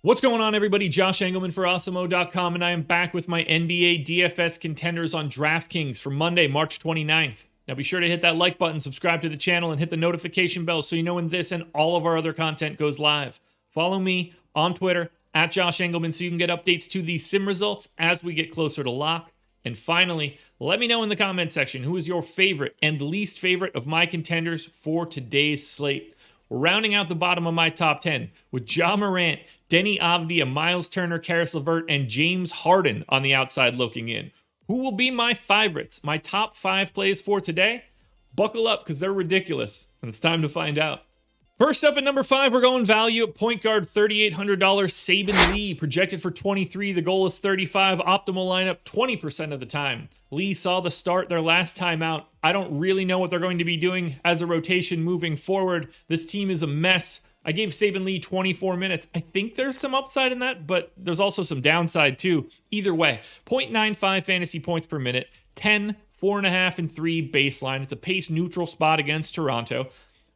What's going on, everybody? Josh Engleman for Awesemo.com, and I am back with my NBA DFS contenders on DraftKings for Monday, March 29th. Now be sure to hit that like button, subscribe to the channel, and hit the notification bell so you know when this and all of our other content goes live. Follow me on Twitter, at Josh Engleman, so you can get updates to these sim results as we get closer to lock. And finally, let me know in the comment section who is your favorite and least favorite of my contenders for today's slate. We're rounding out the bottom of my top 10 with Ja Morant, Deni Avdija, Miles Turner, Karis LeVert, and James Harden on the outside looking in. Who will be my favorites? My top 5 plays for today? Buckle up because they're ridiculous, and it's time to find out. First up at number 5, we're going value at point guard, $3,800, Saben Lee, projected for 23. The goal is 35. Optimal lineup 20% of the time. Lee saw the start their last time out. I don't really know what they're going to be doing as a rotation moving forward. This team is a mess. I gave Saben Lee 24 minutes. I think there's some upside in that, but there's also some downside too. Either way, 0.95 fantasy points per minute, 10, 4.5, and 3 baseline. It's a pace neutral spot against Toronto.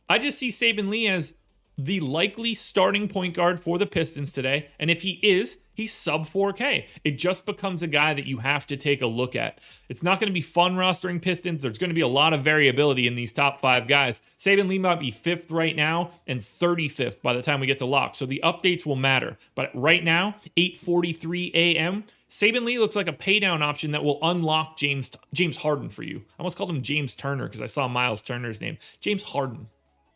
I just see Saben Lee as the likely starting point guard for the Pistons today. And if he is, he's sub 4K. It just becomes a guy that you have to take a look at. It's not going to be fun rostering Pistons. There's going to be a lot of variability in these top 5 guys. Saben Lee might be 5th right now and 35th by the time we get to lock. So the updates will matter. But right now, 8:43 a.m., Saben Lee looks like a paydown option that will unlock James Harden for you. I almost called him James Turner because I saw Miles Turner's name. James Harden.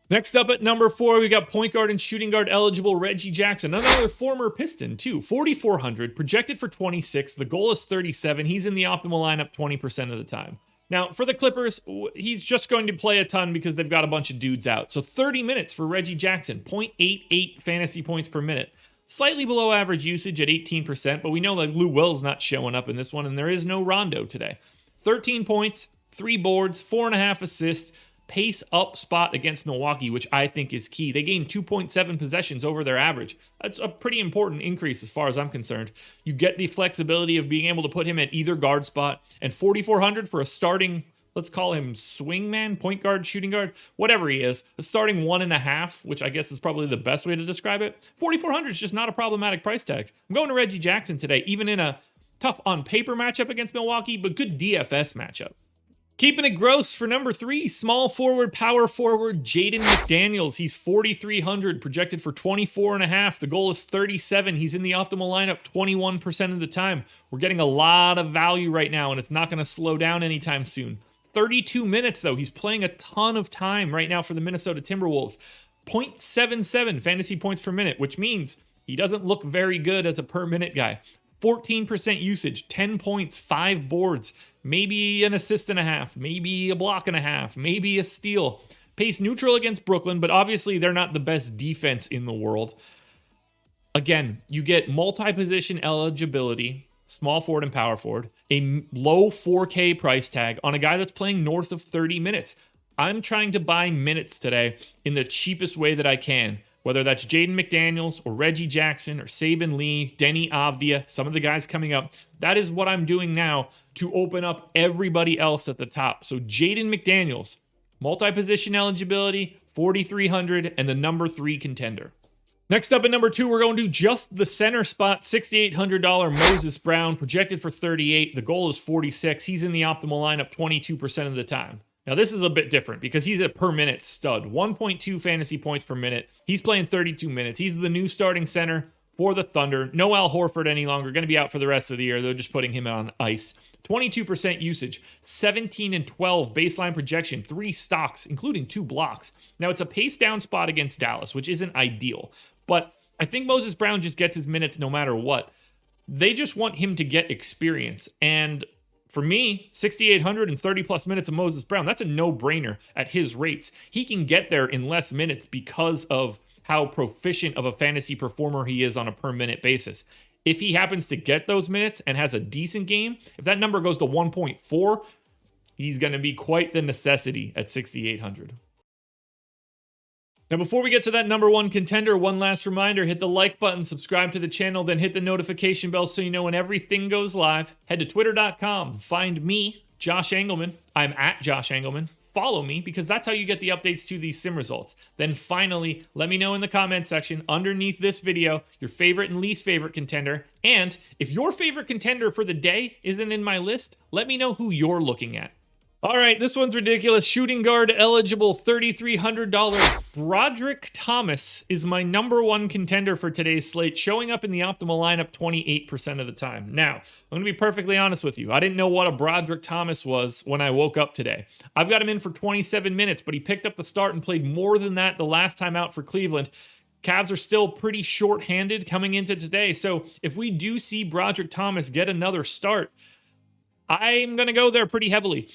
Next up at number 4, we got point guard and shooting guard eligible Reggie Jackson, another former Piston too, 4,400, projected for 26. The goal is 37. He's in the optimal lineup 20% of the time. Now, for the Clippers, he's just going to play a ton because they've got a bunch of dudes out. So 30 minutes for Reggie Jackson, 0.88 fantasy points per minute. Slightly below average usage at 18%, but we know that Lou Will's not showing up in this one, and there is no Rondo today. 13 points, 3 boards, 4.5 assists, pace up spot against Milwaukee, which I think is key. They gained 2.7 possessions over their average. That's a pretty important increase as far as I'm concerned. You get the flexibility of being able to put him at either guard spot, and 4,400 for a starting, let's call him swingman, point guard, shooting guard, whatever he is, a starting 1.5, which I guess is probably the best way to describe it. 4,400 is just not a problematic price tag. I'm going to Reggie Jackson today, even in a tough on paper matchup against Milwaukee, but good DFS matchup. Keeping it gross for number 3, small forward, power forward, Jaden McDaniels. He's 4,300, projected for 24.5. The goal is 37. He's in the optimal lineup 21% of the time. We're getting a lot of value right now, and it's not going to slow down anytime soon. 32 minutes, though. He's playing a ton of time right now for the Minnesota Timberwolves. 0.77 fantasy points per minute, which means he doesn't look very good as a per minute guy. 14% usage, 10 points, 5 boards, maybe an assist and a half, maybe a block and a half, maybe a steal. Pace neutral against Brooklyn, but obviously they're not the best defense in the world. Again, you get multi-position eligibility, small forward and power forward, a low 4K price tag on a guy that's playing north of 30 minutes. I'm trying to buy minutes today in the cheapest way that I can. Whether that's Jaden McDaniels or Reggie Jackson or Saben Lee, Deni Avdija, some of the guys coming up, that is what I'm doing now to open up everybody else at the top. So Jaden McDaniels, multi-position eligibility, 4,300, and the number 3 contender. Next up at number 2, we're going to just the center spot, $6,800 Moses Brown, projected for 38. The goal is 46. He's in the optimal lineup 22% of the time. Now, this is a bit different because he's a per minute stud, 1.2 fantasy points per minute. He's playing 32 minutes. He's the new starting center for the Thunder. No Al Horford any longer, going to be out for the rest of the year. They're just putting him on ice. 22% usage, 17 and 12 baseline projection, 3 stocks, including 2 blocks. Now, it's a pace down spot against Dallas, which isn't ideal, but I think Moses Brown just gets his minutes no matter what. They just want him to get experience, and for me, 6,800 and 30 plus minutes of Moses Brown, that's a no-brainer at his rates. He can get there in less minutes because of how proficient of a fantasy performer he is on a per-minute basis. If he happens to get those minutes and has a decent game, if that number goes to 1.4, he's going to be quite the necessity at 6,800. Now, before we get to that number 1 contender, one last reminder, hit the like button, subscribe to the channel, then hit the notification bell so you know when everything goes live. Head to twitter.com, find me, Josh Engleman. I'm at Josh Engleman. follow me, because that's how you get the updates to these sim results. Then finally, let me know in the comment section underneath this video your favorite and least favorite contender. And if your favorite contender for the day isn't in my list, let me know who you're looking at. All right, this one's ridiculous. Shooting guard eligible, $3,300. Brodric Thomas is my #1 contender for today's slate, showing up in the optimal lineup 28% of the time. Now, I'm going to be perfectly honest with you. I didn't know what a Brodric Thomas was when I woke up today. I've got him in for 27 minutes, but he picked up the start and played more than that the last time out for Cleveland. Cavs are still pretty short-handed coming into today, so if we do see Brodric Thomas get another start, I'm going to go there pretty heavily.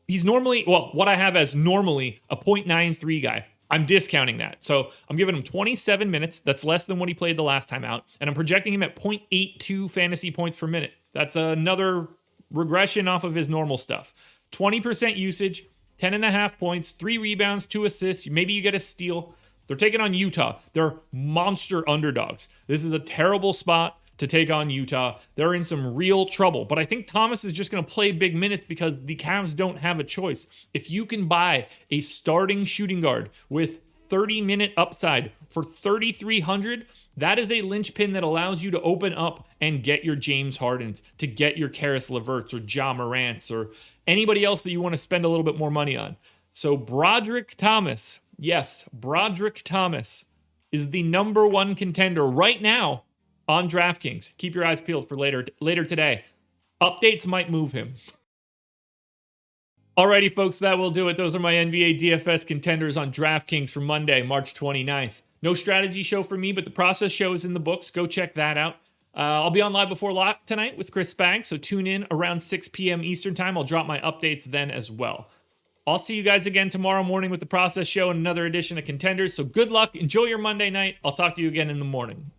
He's normally, well, what I have as normally a .93 guy. I'm discounting that. So I'm giving him 27 minutes. That's less than what he played the last time out. And I'm projecting him at .82 fantasy points per minute. That's another regression off of his normal stuff. 20% usage, 10.5 points, 3 rebounds, 2 assists. Maybe you get a steal. They're taking on Utah. They're monster underdogs. This is a terrible spot to take on Utah. They're in some real trouble. But I think Thomas is just going to play big minutes because the Cavs don't have a choice. If you can buy a starting shooting guard with 30-minute upside for $3,300, that is a linchpin that allows you to open up and get your James Hardens, to get your Karis LeVerts or Ja Morants or anybody else that you want to spend a little bit more money on. So Brodric Thomas, yes, Brodric Thomas is the #1 contender right now on DraftKings. Keep your eyes peeled for later today. Updates might move him. Alrighty, folks, that will do it. Those are my NBA DFS contenders on DraftKings for Monday, March 29th. No strategy show for me, but the process show is in the books. Go check that out. I'll be on Live Before Lock tonight with Chris Spags, so tune in around 6 p.m. Eastern Time. I'll drop my updates then as well. I'll see you guys again tomorrow morning with the process show and another edition of Contenders. So good luck. Enjoy your Monday night. I'll talk to you again in the morning.